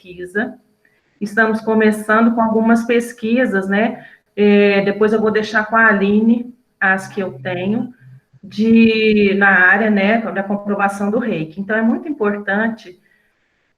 pesquisa. Estamos começando com algumas pesquisas, né? Depois eu vou deixar com a Aline as que eu tenho na área, né, da comprovação do reiki. Então, é muito importante.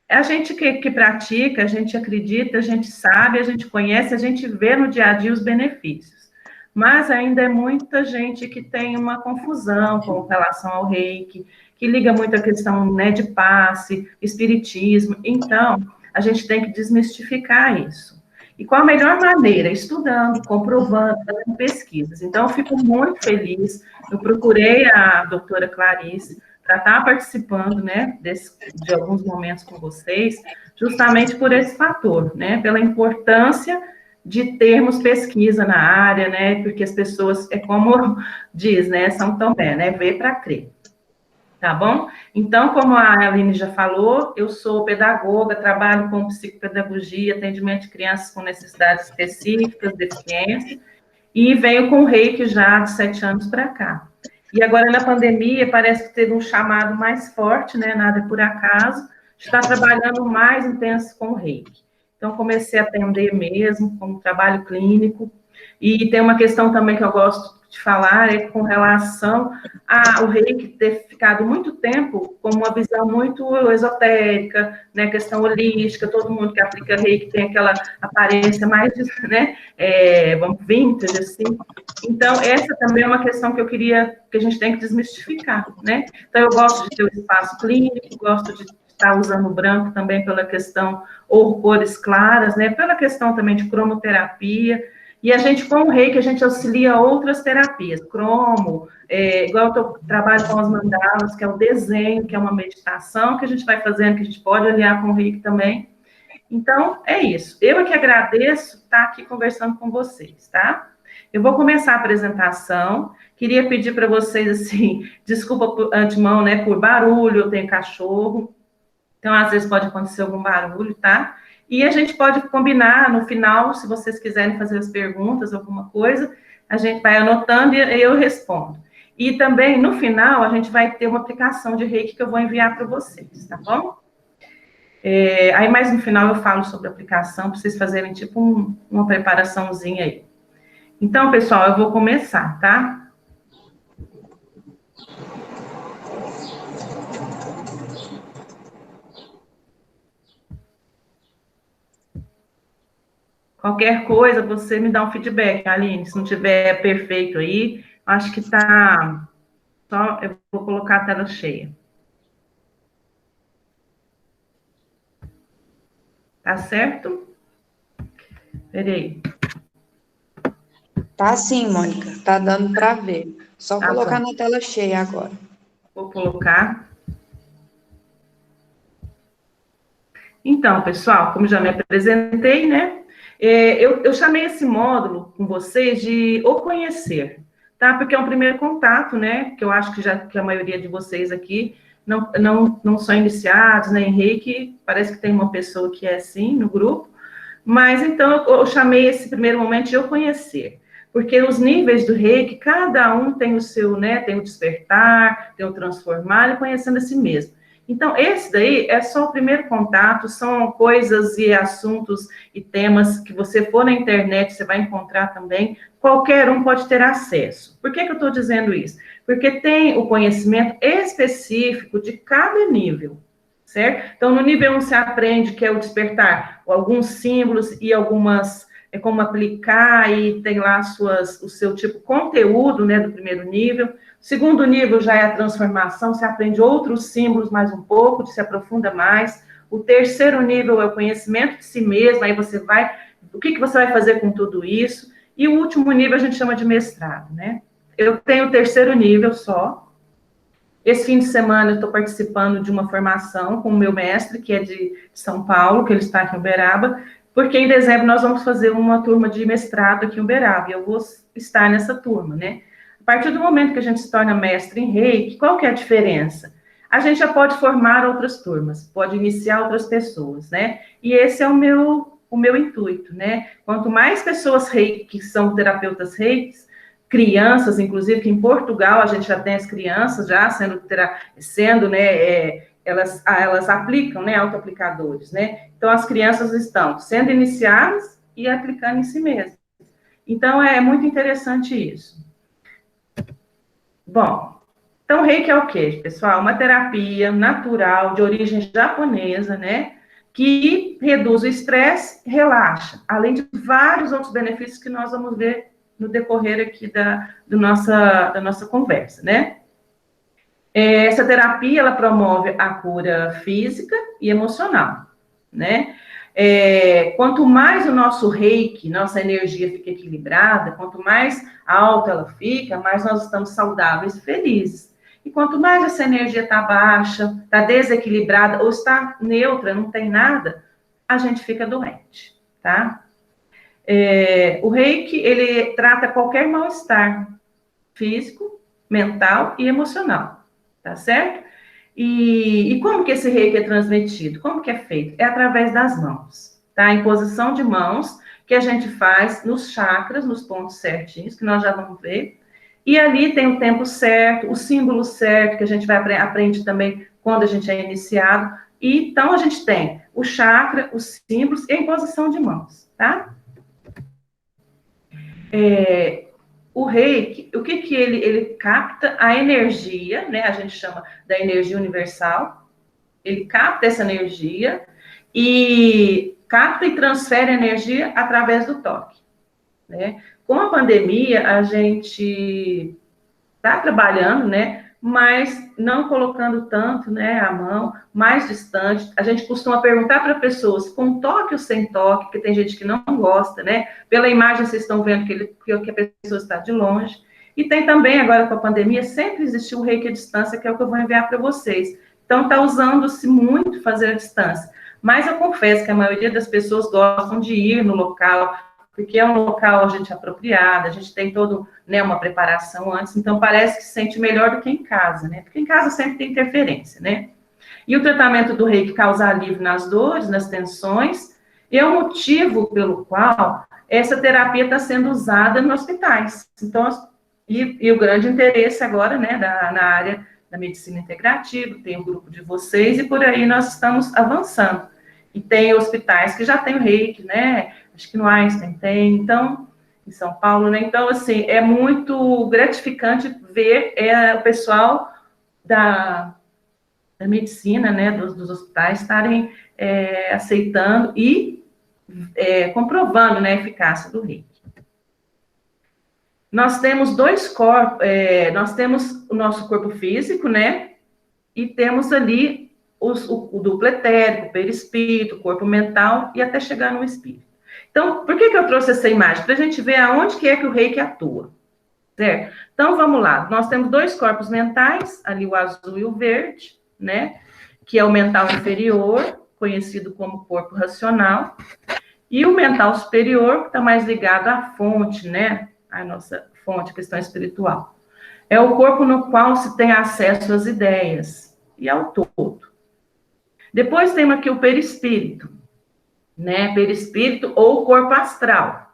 A gente que pratica, a gente acredita, a gente sabe, a gente conhece, a gente vê no dia a dia os benefícios. Mas ainda é muita gente que tem uma confusão com relação ao reiki, que liga muito a questão, né, de passe, espiritismo. Então, a gente tem que desmistificar isso. E qual a melhor maneira? Estudando, comprovando, fazendo pesquisas. Então, eu fico muito feliz. Eu procurei a doutora Clarice para estar participando, né, de alguns momentos com vocês, justamente por esse fator, né, pela importância de termos pesquisa na área, né, porque as pessoas, é como diz, né, São Tomé, né, ver para crer. Tá bom? Então, como a Aline já falou, eu sou pedagoga, trabalho com psicopedagogia, atendimento de crianças com necessidades específicas, deficiência, e venho com o reiki já de 7 anos para cá. E agora, na pandemia, parece que teve um chamado mais forte, né, nada por acaso, de estar trabalhando mais intenso com o reiki. Então, comecei a atender mesmo, com trabalho clínico, e tem uma questão também que eu gosto de falar, é com relação ao reiki ter ficado muito tempo com uma visão muito esotérica, né, questão holística, todo mundo que aplica reiki tem aquela aparência mais, né, vintage, assim. Então, essa também é uma questão que eu queria, que a gente tem que desmistificar, né? Então, eu gosto de ter o espaço clínico, gosto de estar usando o branco também pela questão, ou cores claras, né, pela questão também de cromoterapia. E a gente, com o reiki, a gente auxilia outras terapias, cromo, igual eu trabalho com as mandalas, que é o desenho, que é uma meditação que a gente vai fazendo, que a gente pode aliar com o reiki também. Então, é isso. Eu é que agradeço estar aqui conversando com vocês, tá? Eu vou começar a apresentação. Queria pedir para vocês, assim, desculpa por antemão, né, por barulho, eu tenho cachorro, então, às vezes pode acontecer algum barulho, tá? E a gente pode combinar no final, se vocês quiserem fazer as perguntas, alguma coisa, a gente vai anotando e eu respondo. E também, no final, a gente vai ter uma aplicação de reiki que eu vou enviar para vocês, tá bom? Aí, mais no final, eu falo sobre a aplicação, para vocês fazerem, tipo, uma preparaçãozinha aí. Então, pessoal, eu vou começar, tá? Qualquer coisa, você me dá um feedback, Aline, se não tiver perfeito aí, acho que tá... Só eu vou colocar a tela cheia. Tá certo? Peraí. Tá sim, Mônica. Tá dando para ver. Só Tá colocar bom. na tela cheia agora. Vou colocar. Então, pessoal, como já me apresentei, né? Eu chamei esse módulo com vocês de O Conhecer, tá? Porque é um primeiro contato, né? Que eu acho que a maioria de vocês aqui não são iniciados, né, em reiki. Parece que tem uma pessoa que é assim no grupo. Mas, então, eu chamei esse primeiro momento de O Conhecer. Porque os níveis do reiki, cada um tem o seu, né? Tem o despertar, tem o transformar, e conhecendo a si mesmo. Então, esse daí é só o primeiro contato, são coisas e assuntos e temas que você for na internet, você vai encontrar também, qualquer um pode ter acesso. Por que eu estou dizendo isso? Porque tem o conhecimento específico de cada nível, certo? Então, no nível 1 você aprende que é o despertar, alguns símbolos e algumas, como aplicar, e tem lá o seu tipo conteúdo, né, do primeiro nível. Segundo nível já é a transformação, você aprende outros símbolos mais um pouco, se aprofunda mais. O terceiro nível é o conhecimento de si mesmo, aí você vai, o que você vai fazer com tudo isso? E o último nível a gente chama de mestrado, né? Eu tenho o terceiro nível só. Esse fim de semana eu estou participando de uma formação com o meu mestre, que é de São Paulo, que ele está aqui em Uberaba, porque em dezembro nós vamos fazer uma turma de mestrado aqui em Uberaba, e eu vou estar nessa turma, né? A partir do momento que a gente se torna mestre em reiki, qual que é a diferença? A gente já pode formar outras turmas, pode iniciar outras pessoas, né? E esse é o meu intuito, né? Quanto mais pessoas reiki, que são terapeutas reikis, crianças, inclusive, que em Portugal a gente já tem as crianças já sendo né, elas aplicam, né, autoaplicadores, né? Então, as crianças estão sendo iniciadas e aplicando em si mesmas. Então, é muito interessante isso. Bom, então, Reiki é o quê, pessoal? Uma terapia natural, de origem japonesa, né? Que reduz o estresse e relaxa, além de vários outros benefícios que nós vamos ver no decorrer aqui da nossa conversa, né? Essa terapia, ela promove a cura física e emocional, né? Quanto mais o nosso reiki, nossa energia fica equilibrada, quanto mais alta ela fica, mais nós estamos saudáveis e felizes. E quanto mais essa energia está baixa, está desequilibrada ou está neutra, não tem nada, a gente fica doente, tá? O reiki, ele trata qualquer mal-estar físico, mental e emocional, tá certo? E como que esse reiki é transmitido? Como que é feito? É através das mãos, tá? Em posição de mãos, que a gente faz nos chakras, nos pontos certinhos, que nós já vamos ver. E ali tem o tempo certo, o símbolo certo, que a gente aprende também quando a gente é iniciado. E, então, a gente tem o chakra, os símbolos, em posição de mãos, tá? O reiki, o que ele capta? A energia, né? A gente chama da energia universal. Ele capta essa energia e capta e transfere energia através do toque, né? Com a pandemia, a gente está trabalhando, né? Mas não colocando tanto, né, a mão, mais distante. A gente costuma perguntar para pessoas com toque ou sem toque, porque tem gente que não gosta, né? Pela imagem vocês estão vendo que a pessoa está de longe. E tem também, agora com a pandemia, sempre existiu o reiki à distância, que é o que eu vou enviar para vocês. Então, está usando-se muito fazer à distância. Mas eu confesso que a maioria das pessoas gostam de ir no local, porque é um local a gente apropriado, a gente tem todo, né, uma preparação antes, então parece que se sente melhor do que em casa, né? Porque em casa sempre tem interferência, né? E o tratamento do reiki causa alívio nas dores, nas tensões, e é o motivo pelo qual essa terapia está sendo usada nos hospitais. Então, e o grande interesse agora, né, na área da medicina integrativa, tem o grupo de vocês, e por aí nós estamos avançando. E tem hospitais que já tem o reiki, né? Acho que no Einstein tem, então, em São Paulo, né? Então, assim, é muito gratificante ver o pessoal da medicina, né, dos hospitais estarem aceitando e comprovando, né, a eficácia do reiki. Nós temos dois corpos, nós temos o nosso corpo físico, né, e temos ali o duplo etérico, o perispírito, o corpo mental e até chegar no espírito. Então, por que eu trouxe essa imagem? Para a gente ver aonde que é que o reiki atua, certo? Então, vamos lá. Nós temos dois corpos mentais, ali o azul e o verde, né? Que é o mental inferior, conhecido como corpo racional, e o mental superior, que está mais ligado à fonte, né? A nossa fonte, a questão espiritual. É o corpo no qual se tem acesso às ideias e ao todo. Depois temos aqui o perispírito, né? Perispírito ou corpo astral,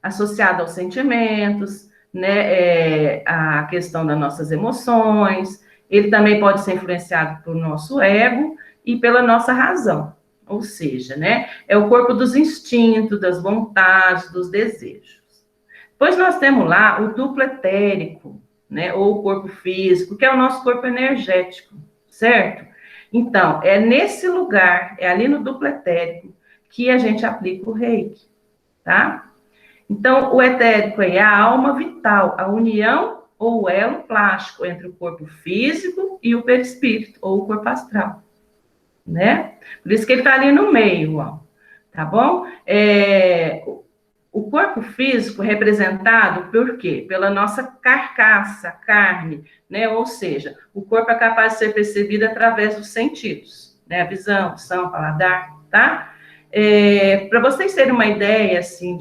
associado aos sentimentos, né? A questão das nossas emoções. Ele também pode ser influenciado pelo nosso ego e pela nossa razão. Ou seja, né? É o corpo dos instintos, das vontades, dos desejos. Depois nós temos lá o duplo etérico, né? Ou o corpo físico, que é o nosso corpo energético, certo? Então, é nesse lugar, é ali no duplo etérico, que a gente aplica o reiki, tá? Então, o etérico é a alma vital, a união ou o elo plástico entre o corpo físico e o perispírito, ou o corpo astral, né? Por isso que ele está ali no meio, ó, tá bom? O corpo físico representado por quê? Pela nossa carcaça, carne, né? Ou seja, o corpo é capaz de ser percebido através dos sentidos, né? A visão, audição, paladar, tá? Para vocês terem uma ideia, assim,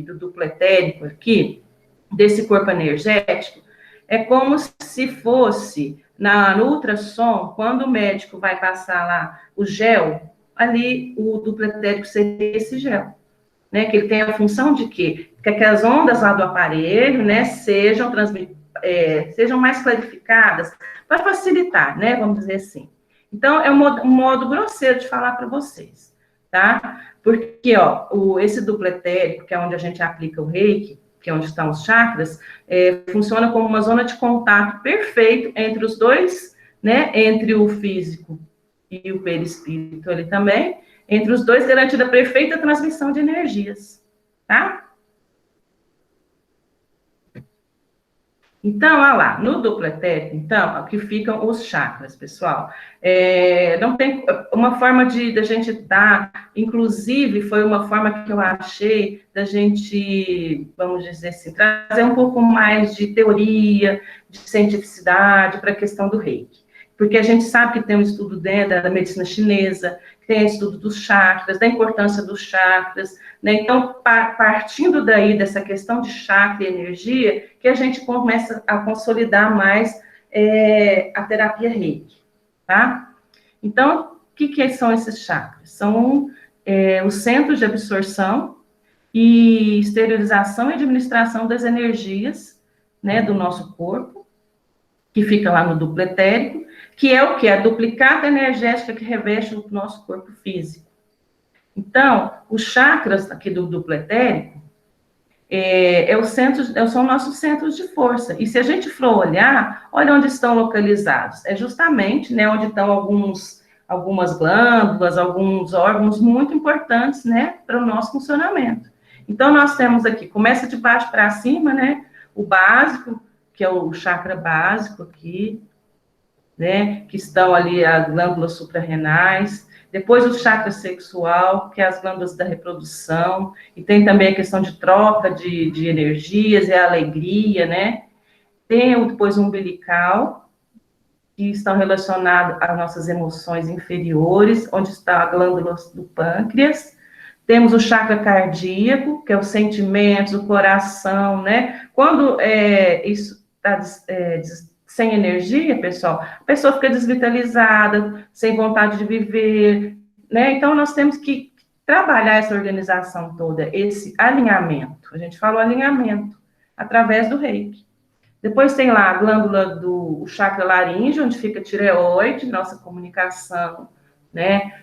do duplo etérico aqui, desse corpo energético, é como se fosse, no ultrassom, quando o médico vai passar lá o gel, ali o duplo etérico seria esse gel. Né, que ele tem a função de quê? Que as ondas lá do aparelho, né, sejam mais clarificadas, para facilitar, né, vamos dizer assim. Então, é um modo grosseiro de falar para vocês, tá? Porque, ó, esse duplo etérico, que é onde a gente aplica o reiki, que é onde estão os chakras, funciona como uma zona de contato perfeito entre os dois, né? Entre o físico e o perispírito ali também, entre os dois, garantindo a perfeita transmissão de energias, tá? Então, olha lá, no duplo etérico, então, aqui ficam os chakras, pessoal. Não tem uma forma da gente dar, inclusive, foi uma forma que eu achei da gente, vamos dizer assim, trazer um pouco mais de teoria, de cientificidade para a questão do reiki. Porque a gente sabe que tem um estudo dentro da medicina chinesa, que tem estudo dos chakras, da importância dos chakras, né? Então, partindo daí dessa questão de chakra e energia, que a gente começa a consolidar mais a terapia reiki, tá? Então, o que são esses chakras? São os centros de absorção e esterilização e administração das energias, né, do nosso corpo, que fica lá no duplo etérico, que é o que? A duplicata energética que reveste o nosso corpo físico. Então, os chakras aqui do duplo etérico são nossos centros de força. E se a gente for olhar, olha onde estão localizados. É justamente, né, onde estão algumas glândulas, alguns órgãos muito importantes, né, para o nosso funcionamento. Então, nós temos aqui, começa de baixo para cima, né, o básico, que é o chakra básico aqui, né, que estão ali as glândulas suprarrenais, depois o chakra sexual, que é as glândulas da reprodução, e tem também a questão de troca de energias e a alegria, né? Tem depois o umbilical, que estão relacionados às nossas emoções inferiores, onde está a glândula do pâncreas. Temos o chakra cardíaco, que é os sentimentos, o coração, né? Quando isso está sem energia, pessoal, a pessoa fica desvitalizada, sem vontade de viver, né? Então, nós temos que trabalhar essa organização toda, esse alinhamento. A gente falou alinhamento, através do reiki. Depois tem lá a glândula do chakra laríngeo, onde fica a tireoide, nossa comunicação, né?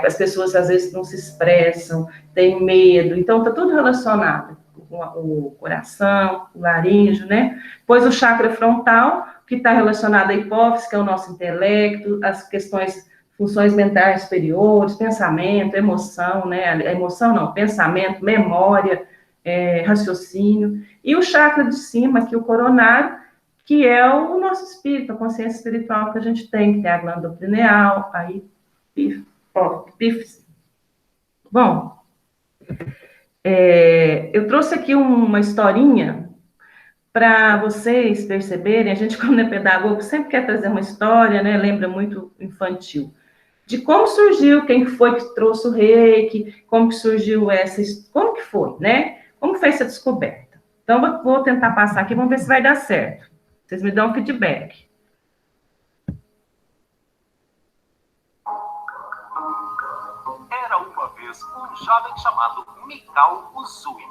As pessoas às vezes não se expressam, têm medo, então está tudo relacionado com o coração, o laríngeo, né? Depois o chakra frontal, que está relacionado à hipófise, que é o nosso intelecto, as questões, funções mentais superiores, pensamento, emoção, né? Emoção não, pensamento, memória, raciocínio. E o chakra de cima, que é o coronário, que é o nosso espírito, a consciência espiritual que a gente tem, que é a glândula pineal, aí, epífise. Bom, eu trouxe aqui uma historinha para vocês perceberem, a gente, como é pedagogo, sempre quer trazer uma história, né? Lembra muito infantil. De como surgiu, quem foi que trouxe o reiki, como que surgiu como que foi, né? Como foi essa descoberta? Então, vou tentar passar aqui, vamos ver se vai dar certo. Vocês me dão um feedback. Era uma vez um jovem chamado Mikao Usui.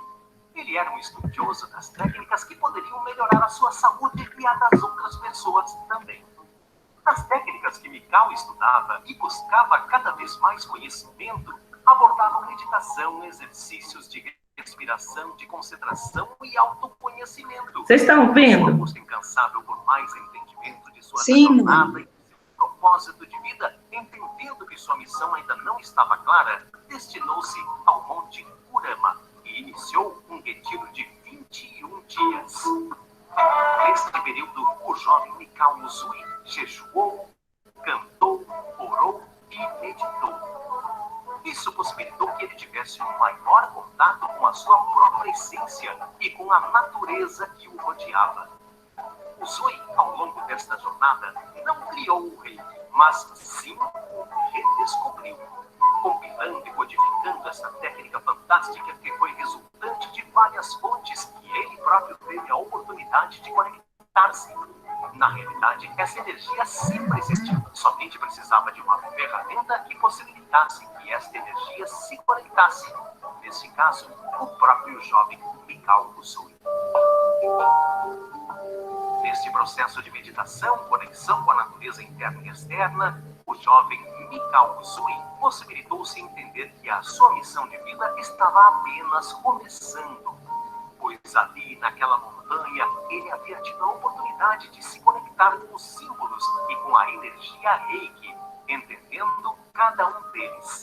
Ele era um estudioso das técnicas que poderiam melhorar a sua saúde e a das outras pessoas também. As técnicas que Mikao estudava e buscava cada vez mais conhecimento abordavam meditação, exercícios de respiração, de concentração e autoconhecimento. Vocês estão vendo? Sua busca incansável por mais entendimento de sua Sim, jornada e seu propósito de vida, entendendo que sua missão ainda não estava clara, destinou-se ao Monte Kurama e iniciou um retiro de 21 dias. Neste período, o jovem Mikao Usui jejuou, cantou, orou e meditou. Isso possibilitou que ele tivesse um maior contato com a sua própria essência e com a natureza que o rodeava. Usui, ao longo desta jornada, não criou o reiki, mas sim o redescobriu, compilando e codificando essa técnica fantástica que foi resultante de várias fontes que ele próprio teve a oportunidade de conectar-se. Na realidade, essa energia sempre existiu, somente precisava de uma ferramenta que possibilitasse que esta energia se conectasse. Nesse caso, o próprio jovem Mikao Usui. Neste processo de meditação, conexão com a natureza interna e externa, o O jovem Mikao Usui possibilitou-se entender que a sua missão de vida estava apenas começando, pois ali naquela montanha ele havia tido a oportunidade de se conectar com os símbolos e com a energia Reiki, entendendo cada um deles.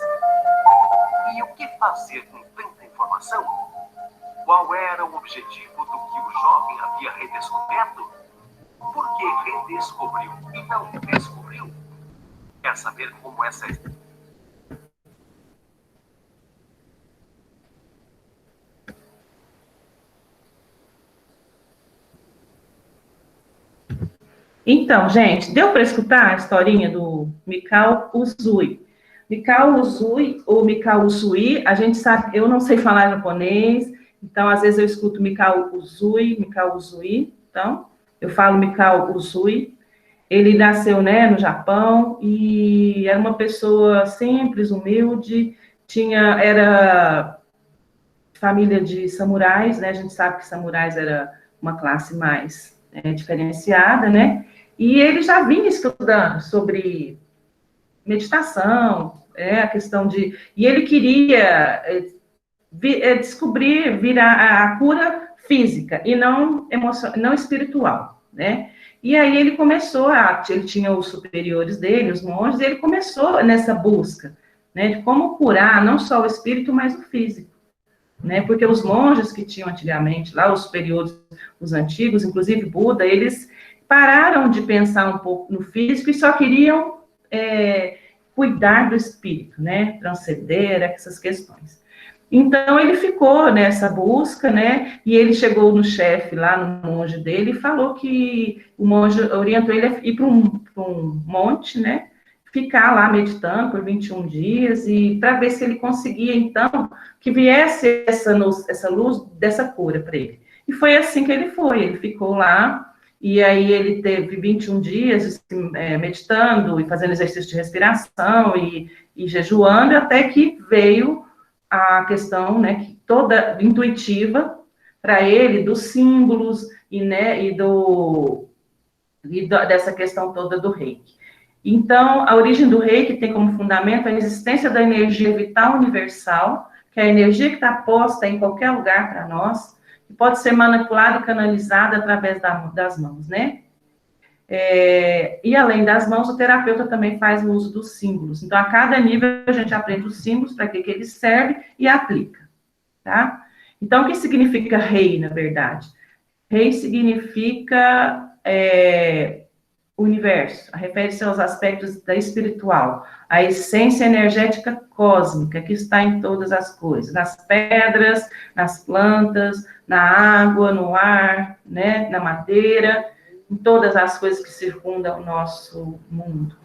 E o que fazer com tanta informação? Qual era o objetivo do que o jovem havia redescoberto? Por que redescobriu e não descobriu? Quer saber como essa Então, gente, deu para escutar a historinha do Mikao Usui? Mikao Usui, ou Mikao Usui, a gente sabe, eu não sei falar japonês, então, às vezes eu escuto Mikao Usui, então, eu falo Mikao Usui. Ele nasceu, né, no Japão, e era uma pessoa simples, humilde, era família de samurais, né, a gente sabe que samurais era uma classe mais diferenciada, né, e ele já vinha estudando sobre meditação, a questão de... E ele queria descobrir, virar a cura física e não não espiritual, né? E aí ele começou ele tinha os superiores dele, os monges, e ele começou nessa busca, né, de como curar não só o espírito, mas o físico, né? Porque os monges que tinham antigamente lá, os superiores, os antigos, inclusive Buda, eles pararam de pensar um pouco no físico e só queriam cuidar do espírito, né? Transcender essas questões. Então, ele ficou nessa busca, né, e ele chegou no chefe lá, no monge dele, e falou que o monge orientou ele a ir para um monte, né, ficar lá meditando por 21 dias, e para ver se ele conseguia, então, que viesse essa luz dessa cura para ele. E foi assim que ele ficou lá, e aí ele teve 21 dias meditando e fazendo exercício de respiração e jejuando, até que veio a questão, né, que toda intuitiva para ele dos símbolos dessa questão toda do Reiki. Então, a origem do Reiki tem como fundamento a existência da energia vital universal, que é a energia que está posta em qualquer lugar para nós, que pode ser manipulada e canalizada através das mãos, né? E além das mãos, o terapeuta também faz o uso dos símbolos. Então, a cada nível, a gente aprende os símbolos, para que eles servem e aplica, tá? Então, o que significa rei, na verdade? Rei significa universo, refere-se aos aspectos da espiritual, a essência energética cósmica que está em todas as coisas, nas pedras, nas plantas, na água, no ar, né, na madeira, em todas as coisas que circundam o nosso mundo.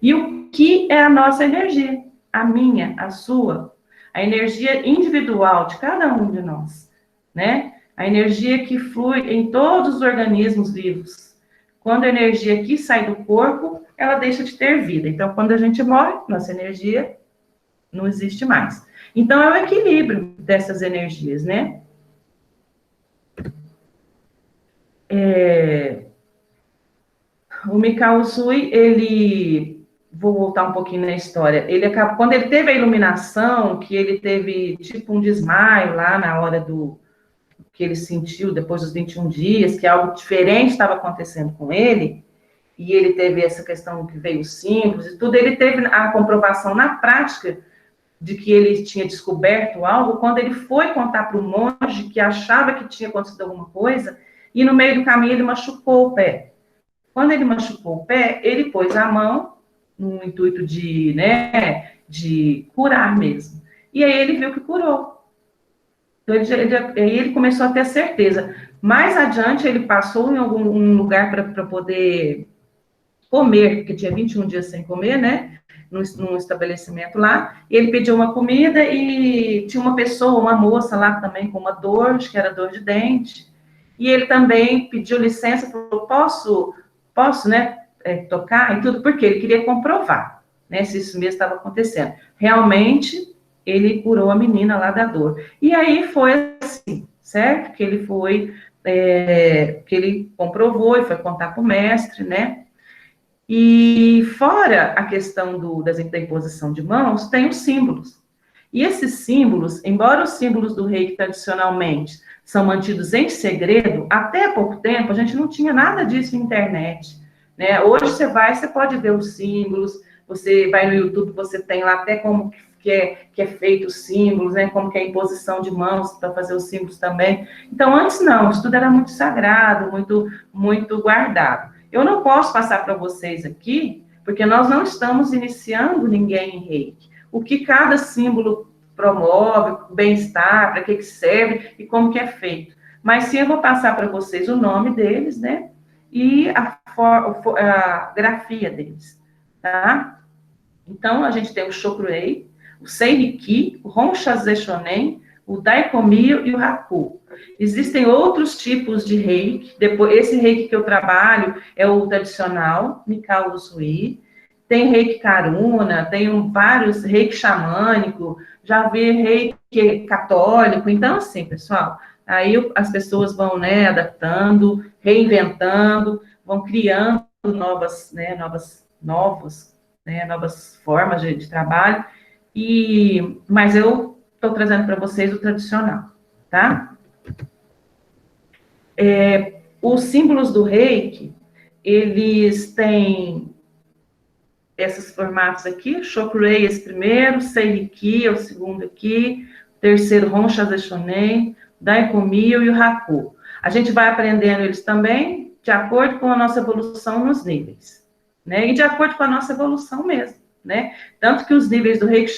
E o que é a nossa energia? A minha, a sua, a energia individual de cada um de nós, né? A energia que flui em todos os organismos vivos. Quando a energia aqui sai do corpo, ela deixa de ter vida. Então, quando a gente morre, nossa energia não existe mais. Então, é o equilíbrio dessas energias, né? O Mikao Usui, vou voltar um pouquinho na história, quando ele teve a iluminação, que ele teve tipo um desmaio lá na hora que ele sentiu depois dos 21 dias, que algo diferente estava acontecendo com ele, e ele teve essa questão que veio os símbolos e tudo, ele teve a comprovação na prática de que ele tinha descoberto algo, quando ele foi contar para o monge que achava que tinha acontecido alguma coisa, e no meio do caminho ele machucou o pé. Quando ele machucou o pé, ele pôs a mão no intuito de curar mesmo. E aí ele viu que curou. Então, ele começou a ter certeza. Mais adiante, ele passou em algum lugar para poder comer, porque tinha 21 dias sem comer, né? Num estabelecimento lá. E ele pediu uma comida e tinha uma pessoa, uma moça lá também com uma dor, acho que era dor de dente. E ele também pediu licença, falou, posso, né, tocar e tudo, porque ele queria comprovar, né, se isso mesmo estava acontecendo. Realmente, ele curou a menina lá da dor. E aí foi assim, certo? Que ele que ele comprovou e foi contar para o mestre, né? E fora a questão da imposição de mãos, tem os símbolos. E esses símbolos, embora os símbolos do reiki tradicionalmente são mantidos em segredo, até há pouco tempo a gente não tinha nada disso na internet, né? Hoje você pode ver os símbolos, você vai no YouTube, você tem lá até como que é feito os símbolos, né? Como que é a imposição de mãos para fazer os símbolos também. Então, antes não, isso tudo era muito sagrado, muito guardado. Eu não posso passar para vocês aqui, porque nós não estamos iniciando ninguém em reiki. O que cada símbolo promove, bem-estar, para que serve e como que é feito. Mas sim, eu vou passar para vocês o nome deles, né? E a grafia deles, tá? Então, a gente tem o Shokurei, o Seiriki, o Honshaze Shonen, o Daikomiyo e o Haku. Existem outros tipos de reiki. Depois, esse reiki que eu trabalho é o tradicional, Mikao Usui. Tem reiki Karuna, tem vários reiki xamânico, já vi reiki católico. Então, assim, pessoal, aí as pessoas vão, né, adaptando, reinventando, vão criando novas formas de trabalho. Mas eu estou trazendo para vocês o tradicional, tá? Os símbolos do reiki, eles têm esses formatos aqui, Shokurei esse primeiro, Seiriki é o segundo aqui, terceiro Honshaze Shonen, Daikomiyo e o Haku. A gente vai aprendendo eles também de acordo com a nossa evolução nos níveis, né? E de acordo com a nossa evolução mesmo, né? Tanto que os níveis do reiki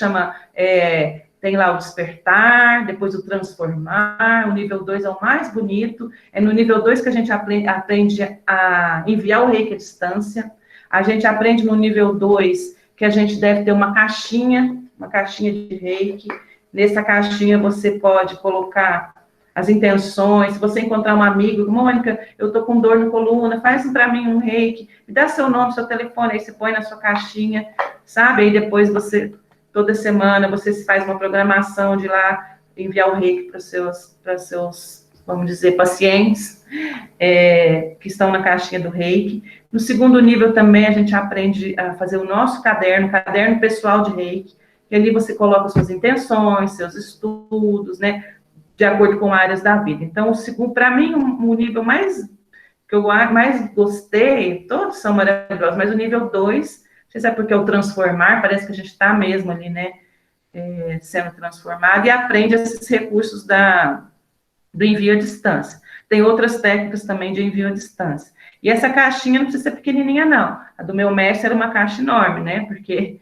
tem lá o despertar, depois o transformar, o nível 2 é o mais bonito, é no nível 2 que a gente aprende a enviar o reiki à distância. A gente aprende no nível 2 que a gente deve ter uma caixinha de reiki. Nessa caixinha você pode colocar as intenções. Se você encontrar um amigo, Mônica, eu tô com dor na coluna, faz para mim um reiki, me dá seu nome, seu telefone, aí você põe na sua caixinha, sabe? Aí depois toda semana, você faz uma programação de lá enviar o reiki para seus, vamos dizer, pacientes que estão na caixinha do reiki. No segundo nível também a gente aprende a fazer o nosso caderno pessoal de reiki, e ali você coloca suas intenções, seus estudos, né, de acordo com áreas da vida. Então, para mim, o nível que eu mais gostei, todos são maravilhosos, mas o nível 2, não sei se é porque é o transformar, parece que a gente está mesmo ali, né, sendo transformado, e aprende esses recursos do envio à distância. Tem outras técnicas também de envio à distância. E essa caixinha não precisa ser pequenininha, não. A do meu mestre era uma caixa enorme, né? Porque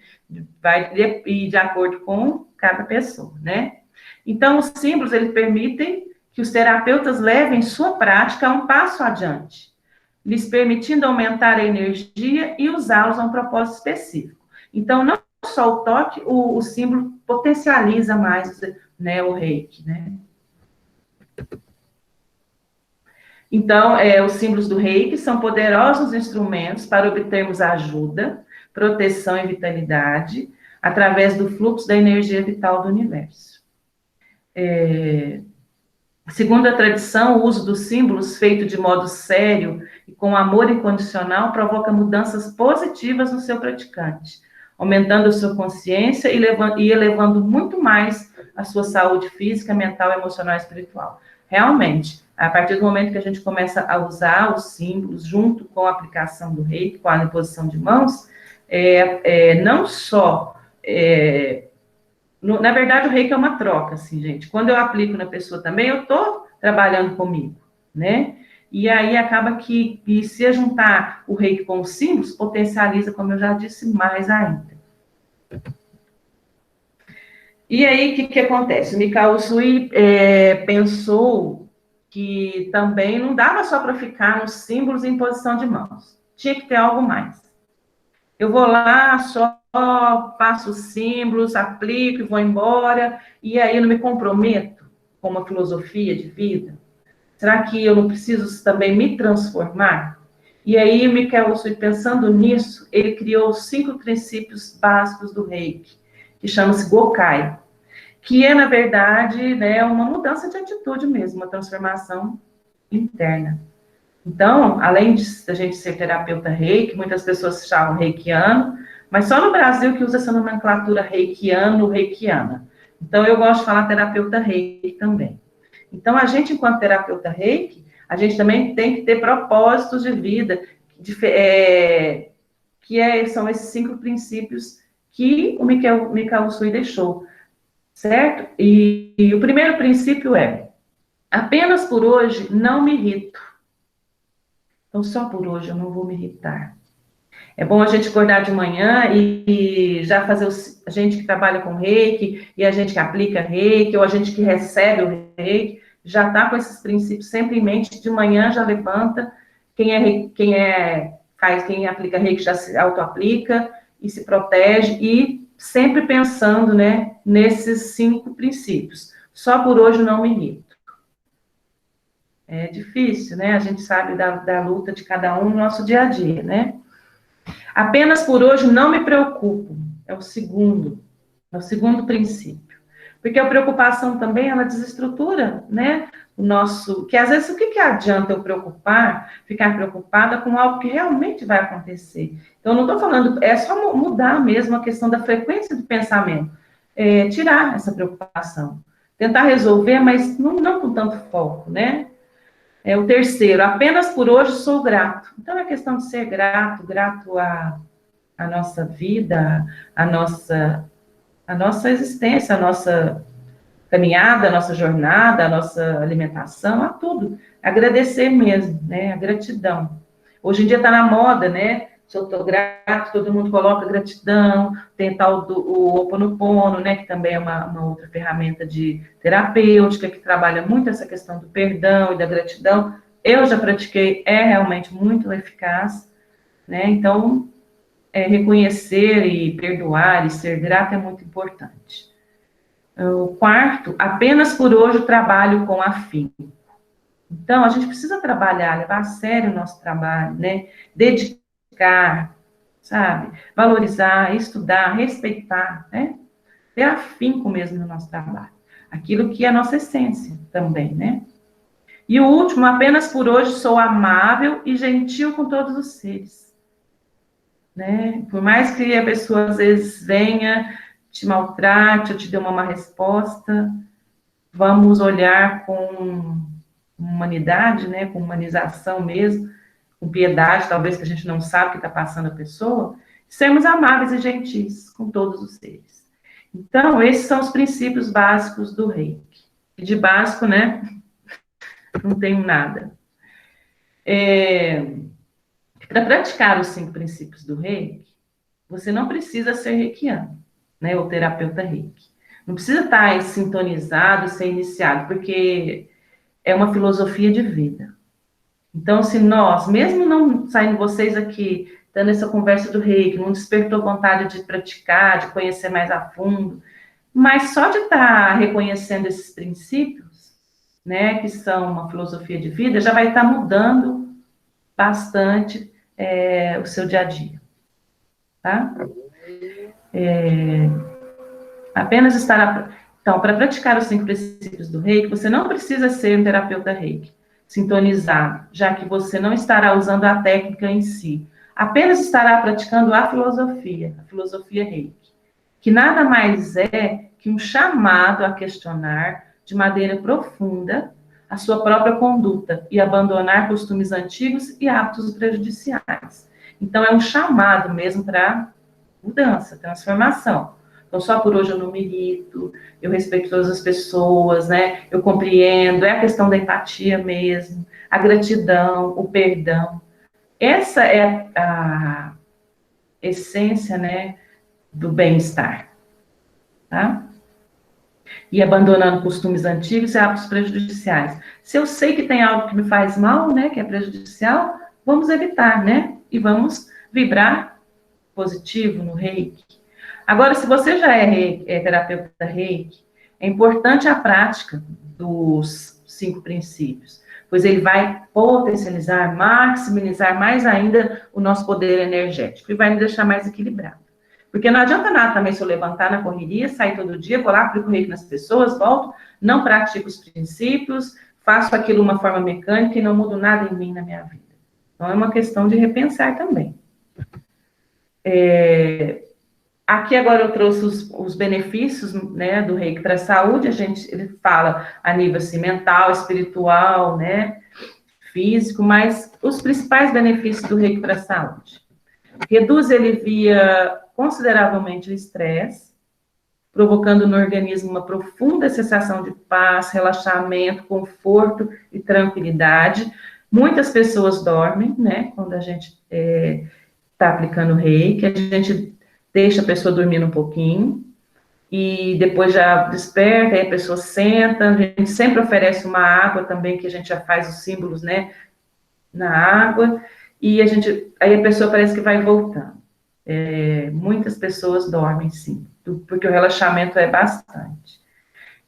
vai ir de acordo com cada pessoa, né? Então, os símbolos, eles permitem que os terapeutas levem sua prática a um passo adiante, lhes permitindo aumentar a energia e usá-los a um propósito específico. Então, não só o toque, o símbolo potencializa mais, né, o reiki, né? Então, os símbolos do reiki são poderosos instrumentos para obtermos ajuda, proteção e vitalidade através do fluxo da energia vital do universo. Segundo a tradição, o uso dos símbolos feito de modo sério e com amor incondicional provoca mudanças positivas no seu praticante, aumentando a sua consciência e elevando muito mais a sua saúde física, mental, emocional e espiritual. Realmente, a partir do momento que a gente começa a usar os símbolos junto com a aplicação do reiki, com a imposição de mãos, não só... na verdade, o reiki é uma troca, assim, gente. Quando eu aplico na pessoa também, eu estou trabalhando comigo, né? E aí acaba que, se juntar o reiki com os símbolos, potencializa, como eu já disse, mais ainda. E aí, o que acontece? O Mikao Usui pensou que também não dava só para ficar nos símbolos em posição de mãos. Tinha que ter algo mais. Eu vou lá, só faço os símbolos, aplico e vou embora, e aí eu não me comprometo com uma filosofia de vida? Será que eu não preciso também me transformar? E aí, o Mikao Usui, pensando nisso, ele criou os 5 princípios básicos do reiki, que chama-se Gokai, que é, na verdade, né, uma mudança de atitude mesmo, uma transformação interna. Então, além de a gente ser terapeuta reiki, muitas pessoas se chamam reikiano, mas só no Brasil que usa essa nomenclatura reikiano, reikiana. Então, eu gosto de falar terapeuta reiki também. Então, a gente, enquanto terapeuta reiki, a gente também tem que ter propósitos de vida, são esses 5 princípios que o Mikao Usui deixou, certo? E o primeiro princípio é, apenas por hoje não me irrito. Então, só por hoje eu não vou me irritar. É bom a gente acordar de manhã e já fazer, a gente que trabalha com reiki, e a gente que aplica reiki, ou a gente que recebe o reiki, já está com esses princípios sempre em mente, de manhã já levanta, quem aplica reiki já se auto-aplica e se protege, e sempre pensando, né, nesses 5 princípios. Só por hoje não me irrito. É difícil, né? A gente sabe da luta de cada um no nosso dia a dia, né? Apenas por hoje não me preocupo. É o segundo princípio. Porque a preocupação também, ela desestrutura, né? Que às vezes, o que adianta eu ficar preocupada com algo que realmente vai acontecer? Então, eu não estou falando, é só mudar mesmo a questão da frequência do pensamento. Tirar essa preocupação. Tentar resolver, mas não com tanto foco, né? O terceiro, apenas por hoje sou grato. Então, é questão de ser grato à nossa vida, à nossa existência, à nossa caminhada, à nossa jornada, à nossa alimentação, a tudo. Agradecer mesmo, né? A gratidão. Hoje em dia está na moda, né? Se eu estou grato, todo mundo coloca gratidão, tem tal o Ho'oponopono, né? Que também é uma outra ferramenta de terapêutica, que trabalha muito essa questão do perdão e da gratidão. Eu já pratiquei, é realmente muito eficaz, né? Então, reconhecer e perdoar e ser grato é muito importante. O quarto, apenas por hoje trabalho com afinco. Então, a gente precisa trabalhar, levar a sério o nosso trabalho, né? Dedicar, sabe? Valorizar, estudar, respeitar, né? Ter afinco mesmo no nosso trabalho. Aquilo que é a nossa essência também, né? E o último, apenas por hoje sou amável e gentil com todos os seres. Né? Por mais que a pessoa às vezes venha, te maltrate, ou te dê uma má resposta, vamos olhar com humanidade, né? Com humanização mesmo, com piedade, talvez que a gente não sabe o que está passando a pessoa, sermos amáveis e gentis com todos os seres. Então, esses são os princípios básicos do reiki. E de básico, né? Não tenho nada. Para praticar os 5 princípios do reiki, você não precisa ser reikiano, né? Ou terapeuta reiki. Não precisa estar sintonizado, ser iniciado, porque é uma filosofia de vida. Então, se nós, mesmo não saindo vocês aqui, dando essa conversa do reiki, não despertou vontade de praticar, de conhecer mais a fundo, mas só de estar reconhecendo esses princípios, né, que são uma filosofia de vida, já vai estar mudando bastante o seu dia a dia, tá? Apenas Então, para praticar os 5 princípios do reiki, você não precisa ser um terapeuta reiki sintonizado, já que você não estará usando a técnica em si. Apenas estará praticando a filosofia reiki, que nada mais é que um chamado a questionar de maneira profunda a sua própria conduta e abandonar costumes antigos e hábitos prejudiciais. Então, é um chamado mesmo para mudança, transformação. Então, só por hoje eu não me irrito, eu respeito todas as pessoas, né? Eu compreendo, é a questão da empatia mesmo, a gratidão, o perdão. Essa é a essência, né, do bem-estar, tá? E abandonando costumes antigos e hábitos prejudiciais. Se eu sei que tem algo que me faz mal, né, que é prejudicial, vamos evitar, né? E vamos vibrar positivo no reiki. Agora, se você já é terapeuta reiki, é importante a prática dos 5 princípios, pois ele vai potencializar, maximizar mais ainda o nosso poder energético e vai nos deixar mais equilibrado. Porque não adianta nada também se eu levantar na correria, sair todo dia, vou lá, aplico reiki nas pessoas, volto, não pratico os princípios, faço aquilo de uma forma mecânica e não mudo nada em mim, na minha vida. Então, é uma questão de repensar também. Aqui agora eu trouxe os benefícios, né, do reiki para a saúde. Ele fala a nível assim, mental, espiritual, né, físico, mas os principais benefícios do reiki para a saúde. Reduz e alivia consideravelmente o estresse, provocando no organismo uma profunda sensação de paz, relaxamento, conforto e tranquilidade. Muitas pessoas dormem, né, quando a gente está aplicando reiki, a gente deixa a pessoa dormindo um pouquinho, e depois já desperta, aí a pessoa senta, a gente sempre oferece uma água também, que a gente já faz os símbolos, né, na água, e aí a pessoa parece que vai voltando. Muitas pessoas dormem, sim, porque o relaxamento é bastante.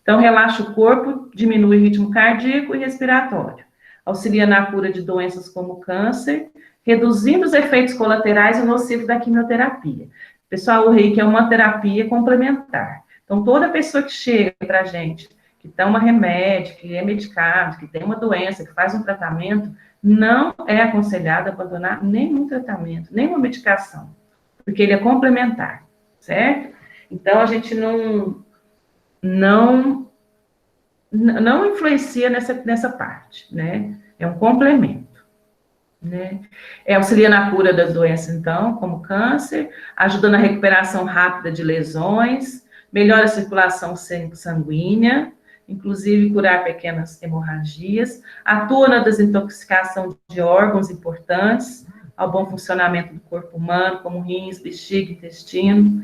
Então, relaxa o corpo, diminui o ritmo cardíaco e respiratório, auxilia na cura de doenças como câncer, reduzindo os efeitos colaterais e nocivos da quimioterapia. Pessoal, o reiki é uma terapia complementar. Então, toda pessoa que chega para a gente, que toma remédio, que é medicado, que tem uma doença, que faz um tratamento, não é aconselhado abandonar nenhum tratamento, nenhuma medicação, porque ele é complementar, certo? Então, a gente não influencia nessa parte, né? É um complemento, né? Auxilia na cura das doenças, então, como câncer, ajuda na recuperação rápida de lesões, melhora a circulação sanguínea, inclusive curar pequenas hemorragias, atua na desintoxicação de órgãos importantes, ao bom funcionamento do corpo humano, como rins, bexiga, intestino,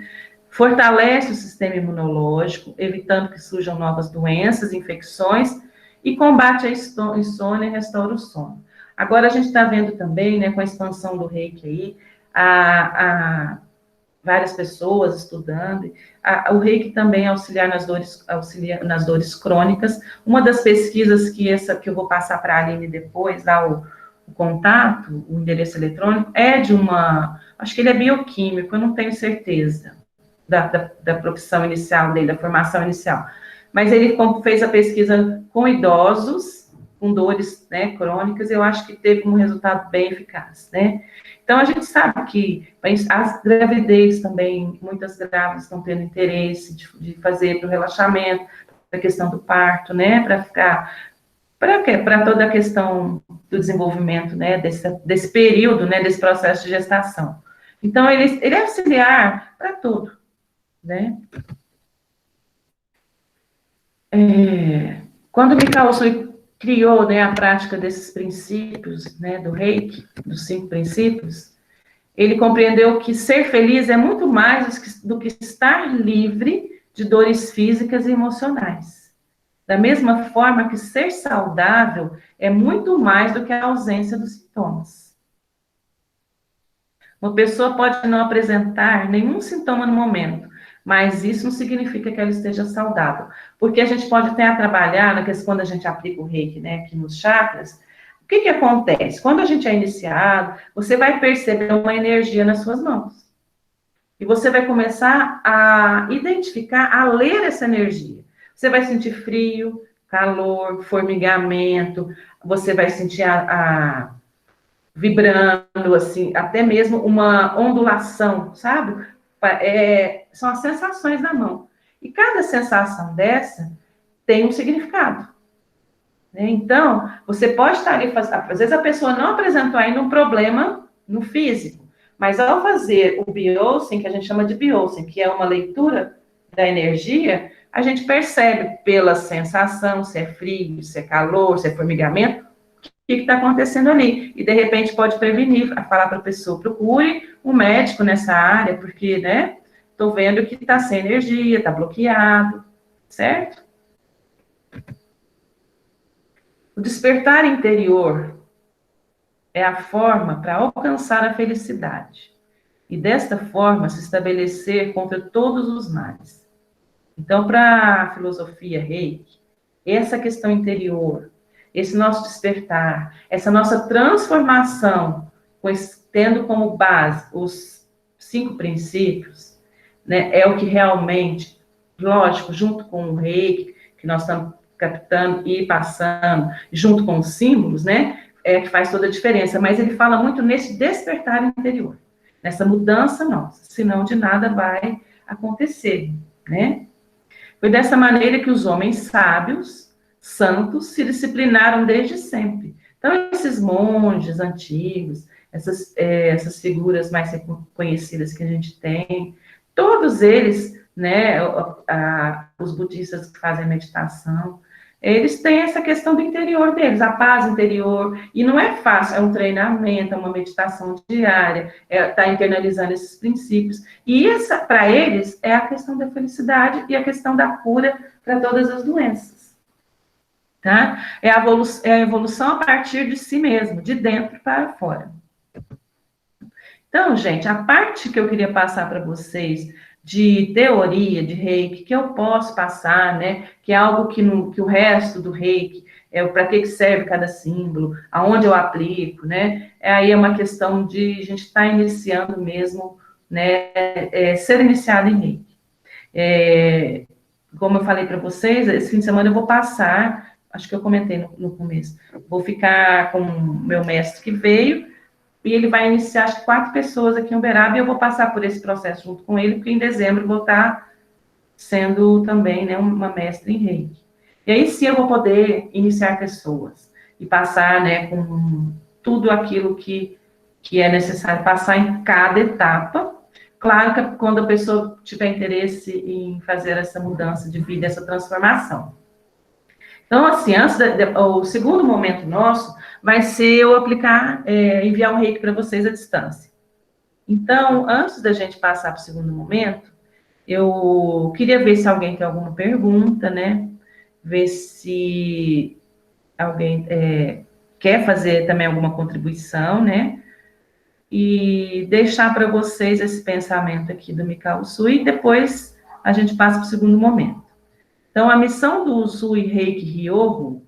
fortalece o sistema imunológico, evitando que surjam novas doenças, infecções, e combate a insônia e restaura o sono. Agora, a gente está vendo também, né, com a expansão do reiki aí, várias pessoas estudando, o reiki também auxilia nas dores crônicas. Uma das pesquisas que eu vou passar para a Aline depois, lá o contato, o endereço eletrônico, acho que ele é bioquímico, eu não tenho certeza da profissão inicial dele, da formação inicial, mas ele fez a pesquisa com idosos, com dores, né, crônicas, eu acho que teve um resultado bem eficaz, né? Então, a gente sabe que as gravidez também, muitas grávidas estão tendo interesse de fazer para o relaxamento, para a questão do parto, né, para quê? Para toda a questão do desenvolvimento, né, desse período, né, desse processo de gestação. Então, ele é auxiliar para tudo, né? Quando o Mikao Usui criou, né, a prática desses princípios, né, do reiki, dos 5 princípios, ele compreendeu que ser feliz é muito mais do que estar livre de dores físicas e emocionais. Da mesma forma que ser saudável é muito mais do que a ausência dos sintomas. Uma pessoa pode não apresentar nenhum sintoma no momento, mas isso não significa que ela esteja saudável. Porque a gente pode até trabalhar, quando a gente aplica o reiki, né, aqui nos chakras, o que acontece? Quando a gente é iniciado, você vai perceber uma energia nas suas mãos. E você vai começar a identificar, a ler essa energia. Você vai sentir frio, calor, formigamento, você vai sentir vibrando, assim, até mesmo uma ondulação, sabe? São as sensações da mão. E cada sensação dessa tem um significado. Né? Então, você pode estar ali fazendo... Às vezes a pessoa não apresentou ainda um problema no físico, mas ao fazer o biosyn, que a gente chama de biosyn, que é uma leitura da energia, a gente percebe pela sensação, se é frio, se é calor, se é formigamento, o que está acontecendo ali. E, de repente, pode prevenir, falar para a pessoa, procure um médico nessa área, porque, né, estou vendo que está sem energia, está bloqueado, certo? O despertar interior é a forma para alcançar a felicidade. E, desta forma, se estabelecer contra todos os males. Então, para a filosofia Reiki, essa questão interior, esse nosso despertar, essa nossa transformação, tendo como base os 5 princípios, né, é o que realmente, lógico, junto com o Reiki, que nós estamos captando e passando, junto com os símbolos, né, que faz toda a diferença. Mas ele fala muito nesse despertar interior, nessa mudança nossa, senão de nada vai acontecer, né? Foi dessa maneira que os homens sábios, santos, se disciplinaram desde sempre. Então, esses monges antigos, essas figuras mais conhecidas que a gente tem, todos eles, né, os budistas que fazem meditação, eles têm essa questão do interior deles, a paz interior, e não é fácil, é um treinamento, é uma meditação diária, tá internalizando esses princípios, e essa, para eles, é a questão da felicidade e a questão da cura para todas as doenças, tá? É a evolução a partir de si mesmo, de dentro para fora. Então, gente, a parte que eu queria passar para vocês de teoria de Reiki, que eu posso passar, né, que é algo que o resto do Reiki, para que serve cada símbolo, aonde eu aplico, né, aí é uma questão de a gente estar iniciando mesmo, né, ser iniciado em Reiki. Como eu falei para vocês, esse fim de semana eu vou passar, acho que eu comentei no começo, vou ficar com o meu mestre que veio, e ele vai iniciar, acho que 4 pessoas aqui em Uberaba, e eu vou passar por esse processo junto com ele, porque em dezembro eu vou estar sendo também, né, uma mestre em Reiki. E aí sim eu vou poder iniciar pessoas, e passar, né, com tudo aquilo que é necessário passar em cada etapa. Claro que quando a pessoa tiver interesse em fazer essa mudança de vida, essa transformação. Então, assim, o segundo momento nosso vai ser eu aplicar, enviar um Reiki para vocês à distância. Então, antes da gente passar para o segundo momento, eu queria ver se alguém tem alguma pergunta, né? Ver se alguém quer fazer também alguma contribuição, né? E deixar para vocês esse pensamento aqui do Mikao Usui, e depois a gente passa para o segundo momento. Então, a missão do Usui Reiki Ryoho,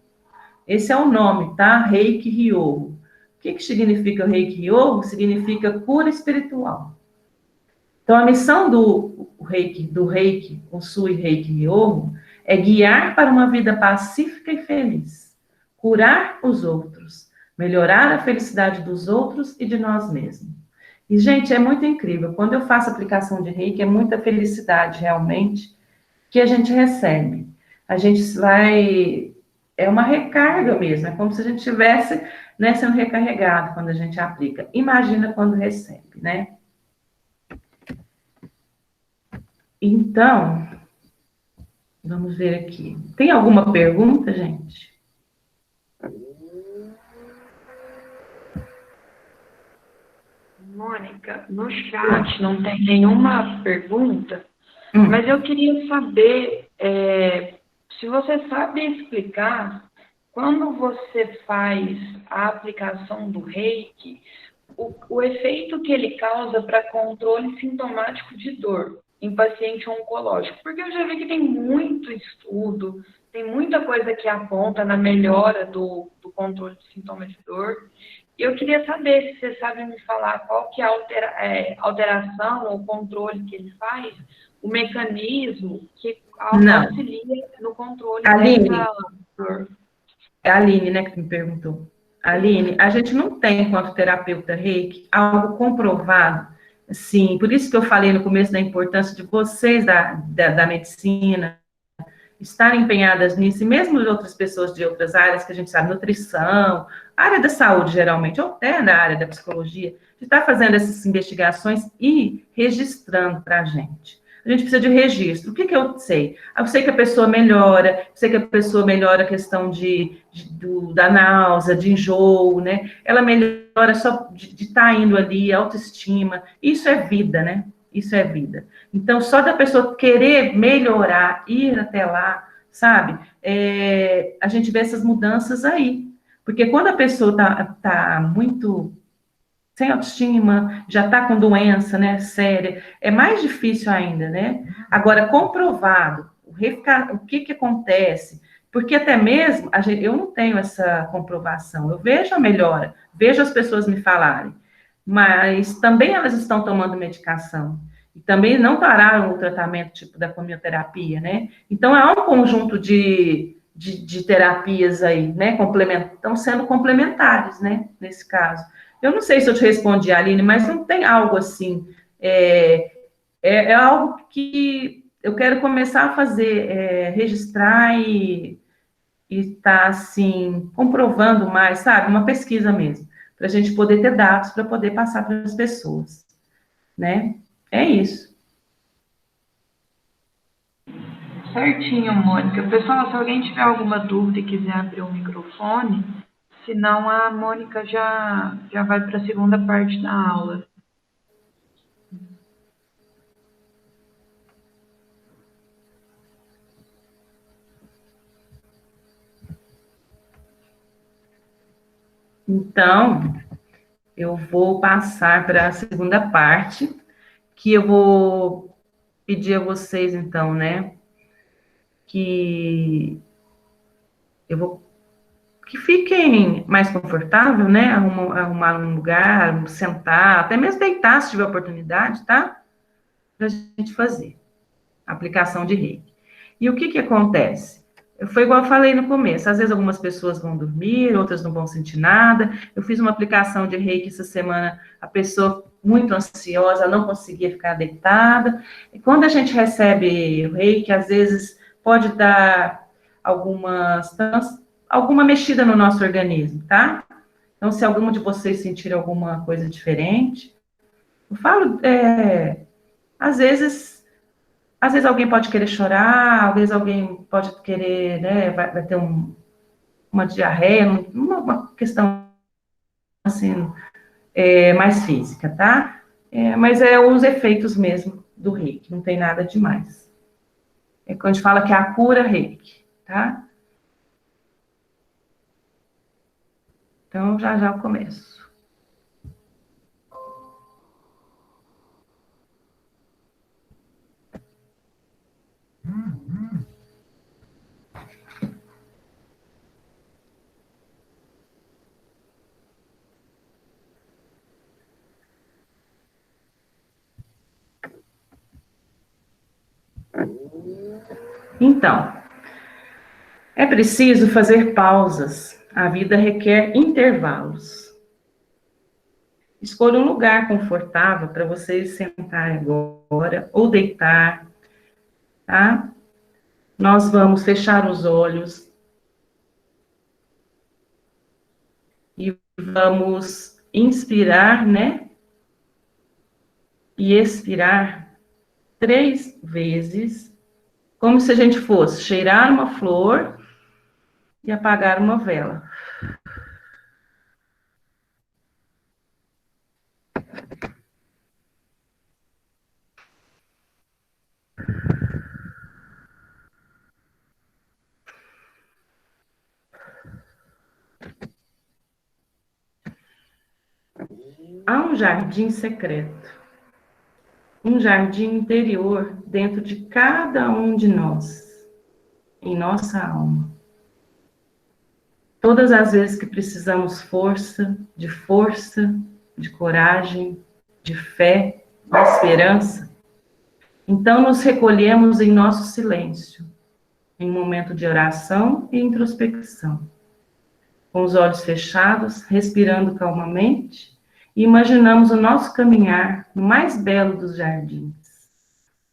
esse é o nome, tá? Reiki Ryoho. O que significa o Reiki Ryoho? Significa cura espiritual. Então, a missão do Reiki, Usui Reiki Ryoho, é guiar para uma vida pacífica e feliz, curar os outros, melhorar a felicidade dos outros e de nós mesmos. E, gente, é muito incrível. Quando eu faço aplicação de Reiki, é muita felicidade, realmente, que a gente recebe. A gente vai... É uma recarga mesmo, é como se a gente estivesse, né, sendo recarregado quando a gente aplica. Imagina quando recebe, né? Então, vamos ver aqui. Tem alguma pergunta, gente? Mônica, no chat não tem nenhuma pergunta, mas eu queria saber se você sabe explicar, quando você faz a aplicação do Reiki, o efeito que ele causa para controle sintomático de dor em paciente oncológico. Porque eu já vi que tem muito estudo, tem muita coisa que aponta na melhora do controle de sintomas de dor. E eu queria saber se você sabe me falar qual que é a alteração ou controle que ele faz, o mecanismo que auxilia no controle dessa dor. É a Aline, né, que me perguntou. Aline, a gente não tem, enquanto terapeuta Reiki, algo comprovado, assim, por isso que eu falei no começo da importância de vocês da medicina estarem empenhadas nisso, e mesmo de outras pessoas de outras áreas, que a gente sabe, nutrição, área da saúde, geralmente, ou até na área da psicologia, de estar fazendo essas investigações e registrando para a gente. A gente precisa de registro. O que eu sei? Eu sei que a pessoa melhora, sei que a pessoa melhora a questão da náusea, de enjoo, né? Ela melhora só de estar indo ali, autoestima. Isso é vida, né? Isso é vida. Então, só da pessoa querer melhorar, ir até lá, sabe? A gente vê essas mudanças aí. Porque quando a pessoa tá muito sem autoestima, já está com doença, né, séria, é mais difícil ainda, né? Agora, comprovado, o que acontece? Porque até mesmo, eu não tenho essa comprovação, eu vejo a melhora, vejo as pessoas me falarem, mas também elas estão tomando medicação, e também não pararam o tratamento, tipo, da quimioterapia, né? Então, há um conjunto de de terapias aí, né? Estão sendo complementares, né? Nesse caso. Eu não sei se eu te respondi, Aline, mas não tem algo assim. É algo que eu quero começar a fazer, registrar e estar, assim, comprovando mais, sabe? Uma pesquisa mesmo, para a gente poder ter dados para poder passar para as pessoas, né? É isso. Certinho, Mônica. Pessoal, se alguém tiver alguma dúvida e quiser abrir o microfone, senão a Mônica já vai para a segunda parte da aula. Então, eu vou passar para a segunda parte, que eu vou pedir a vocês, então, né, que eu vou que fiquem mais confortável, né, arrumar um lugar, sentar, até mesmo deitar, se tiver oportunidade, tá? Para a gente fazer a aplicação de reiki. E o que que acontece? Foi igual eu falei no começo, às vezes algumas pessoas vão dormir, outras não vão sentir nada. Eu fiz uma aplicação de reiki essa semana, a pessoa muito ansiosa, não conseguia ficar deitada. E quando a gente recebe o reiki, às vezes pode dar alguma mexida no nosso organismo, tá? Então, se algum de vocês sentir alguma coisa diferente, eu falo, às vezes às vezes alguém pode querer chorar, às vezes alguém pode querer, né, vai ter uma diarreia, uma questão assim, mais física, tá? Mas é os efeitos mesmo do reiki, não tem nada demais. É quando a gente fala que é a cura reiki, tá? Então, já já eu começo. Então, é preciso fazer pausas. A vida requer intervalos. Escolha um lugar confortável para você sentar agora ou deitar, tá? Nós vamos fechar os olhos e vamos inspirar, né? E expirar 3 vezes, como se a gente fosse cheirar uma flor e apagar uma vela. Há um jardim secreto, um jardim interior dentro de cada um de nós, em nossa alma. Todas as vezes que precisamos força, de coragem, de fé, de esperança, então nos recolhemos em nosso silêncio, em momento de oração e introspecção, com os olhos fechados, respirando calmamente, e imaginamos o nosso caminhar no mais belo dos jardins,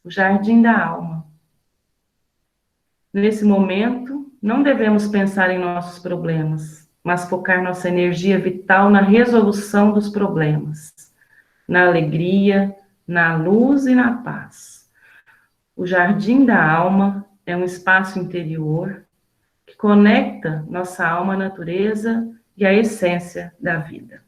o jardim da alma. Nesse momento, não devemos pensar em nossos problemas, mas focar nossa energia vital na resolução dos problemas, na alegria, na luz e na paz. O jardim da alma é um espaço interior que conecta nossa alma à natureza e à essência da vida.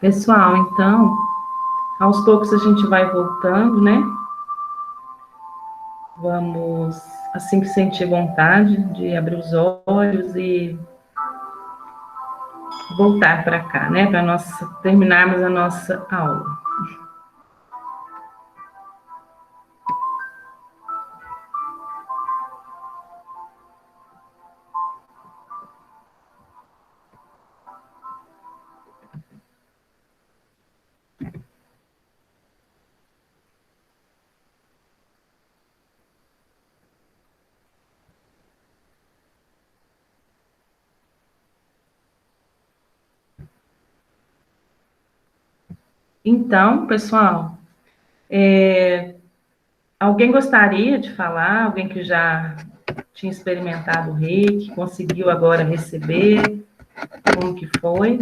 Pessoal, então, aos poucos a gente vai voltando, né? Vamos, assim que sentir vontade de abrir os olhos e voltar para cá, né? Para nós terminarmos a nossa aula. Então, pessoal, alguém gostaria de falar? Alguém que já tinha experimentado o reiki, conseguiu agora receber? Como que foi?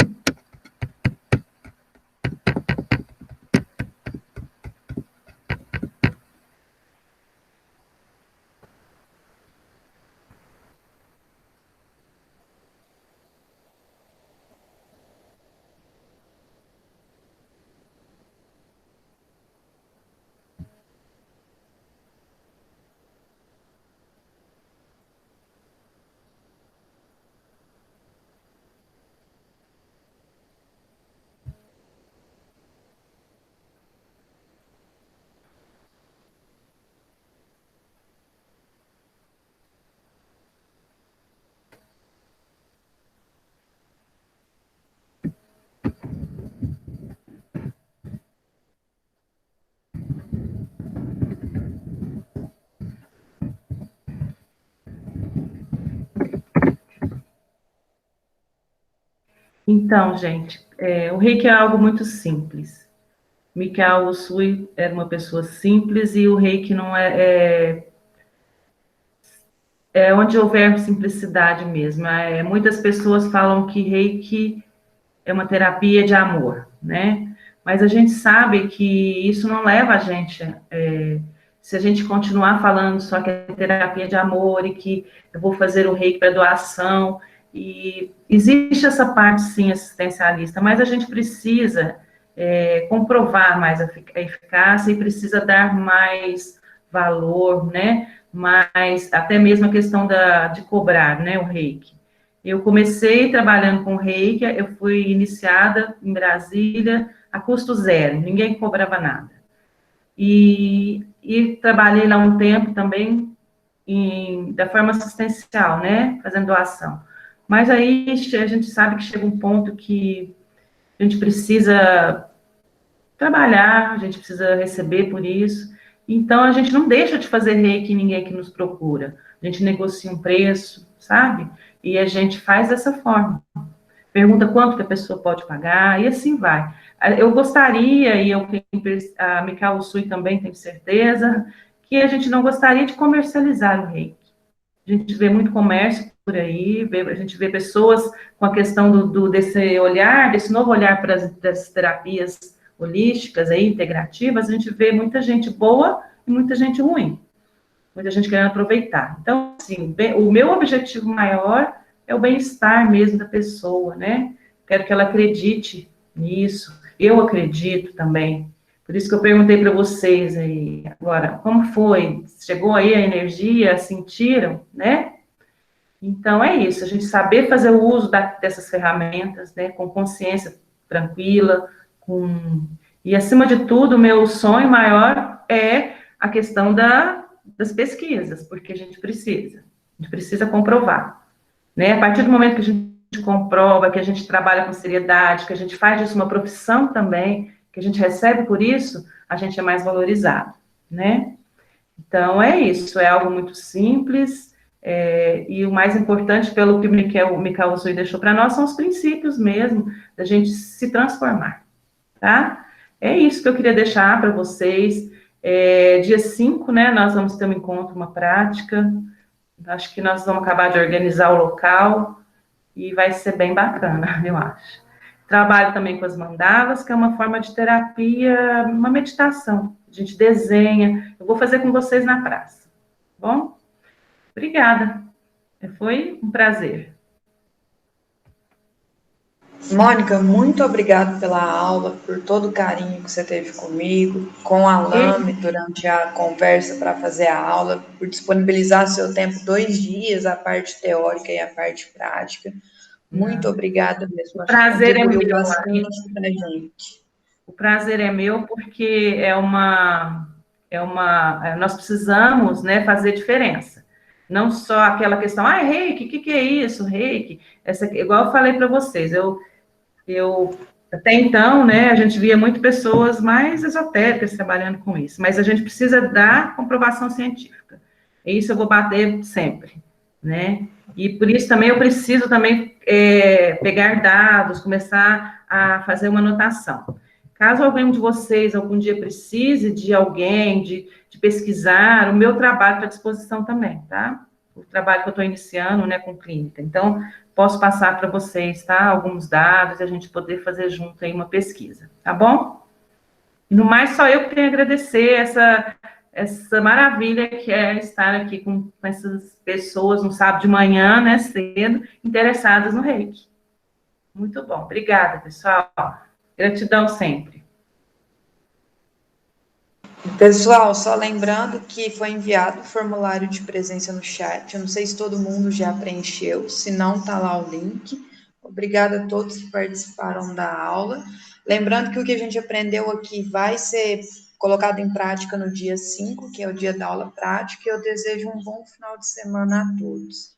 Então, gente, o reiki é algo muito simples. Mikao Usui era uma pessoa simples e o reiki não é onde houver simplicidade mesmo. Muitas pessoas falam que reiki é uma terapia de amor, né? Mas a gente sabe que isso não leva a gente, se a gente continuar falando só que é terapia de amor e que eu vou fazer o reiki para doação, e existe essa parte, sim, assistencialista, mas a gente precisa comprovar mais a eficácia e precisa dar mais valor, né? Mas até mesmo a questão de cobrar, né, o reiki. Eu comecei trabalhando com reiki, eu fui iniciada em Brasília a custo zero, ninguém cobrava nada. E trabalhei lá um tempo também da forma assistencial, né, fazendo doação. Mas aí a gente sabe que chega um ponto que a gente precisa trabalhar, a gente precisa receber por isso. Então, a gente não deixa de fazer reiki ninguém que nos procura. A gente negocia um preço, sabe? E a gente faz dessa forma. Pergunta quanto que a pessoa pode pagar, e assim vai. Eu gostaria, e a Mikao Usui também tem certeza, que a gente não gostaria de comercializar o reiki. A gente vê muito comércio por aí, a gente vê pessoas com a questão desse olhar, desse novo olhar para as terapias holísticas, aí, integrativas, a gente vê muita gente boa e muita gente ruim, muita gente querendo aproveitar. Então, assim, o meu objetivo maior é o bem-estar mesmo da pessoa, né? Quero que ela acredite nisso, eu acredito também. Por isso que eu perguntei para vocês aí, agora, como foi? Chegou aí a energia, sentiram, né? Então, é isso, a gente saber fazer o uso dessas ferramentas, né, com consciência tranquila, e, acima de tudo, o meu sonho maior é a questão das pesquisas, porque a gente precisa comprovar, né? A partir do momento que a gente comprova, que a gente trabalha com seriedade, que a gente faz disso uma profissão também, que a gente recebe por isso, a gente é mais valorizado, né? Então, é isso, é algo muito simples, e o mais importante, pelo que o Mikao Usui deixou para nós, são os princípios mesmo, da gente se transformar, tá? É isso que eu queria deixar para vocês. Dia 5, né, nós vamos ter um encontro, uma prática, acho que nós vamos acabar de organizar o local, e vai ser bem bacana, eu acho. Trabalho também com as mandalas, que é uma forma de terapia, uma meditação. A gente desenha. Eu vou fazer com vocês na praça. Tá bom? Obrigada. Foi um prazer. Mônica, muito obrigada pela aula, por todo o carinho que você teve comigo, com a Lame durante a conversa para fazer a aula, por disponibilizar seu tempo 2 dias, a parte teórica e a parte prática. Muito obrigada mesmo, O acho que prazer é contribuiu meu, bastante para a gente. o prazer é meu porque nós precisamos, né, fazer diferença. Não só aquela questão, reiki, o que é isso, reiki? Igual eu falei para vocês, até então, né, a gente via muito pessoas mais esotéricas trabalhando com isso, mas a gente precisa dar comprovação científica. E isso eu vou bater sempre, né? E por isso também eu preciso também pegar dados, começar a fazer uma anotação. Caso alguém de vocês algum dia precise de alguém, de pesquisar, o meu trabalho está à disposição também, tá? O trabalho que eu estou iniciando, né, com clínica. Então, posso passar para vocês, tá? Alguns dados e a gente poder fazer junto aí uma pesquisa, tá bom? No mais, só eu que tenho a agradecer essa maravilha que é estar aqui com essas pessoas no sábado de manhã, né, cedo, interessadas no reiki. Muito bom. Obrigada, pessoal. Gratidão sempre. Pessoal, só lembrando que foi enviado o formulário de presença no chat. Eu não sei se todo mundo já preencheu, se não, tá lá o link. Obrigada a todos que participaram da aula. Lembrando que o que a gente aprendeu aqui vai ser colocado em prática no dia 5, que é o dia da aula prática, e eu desejo um bom final de semana a todos.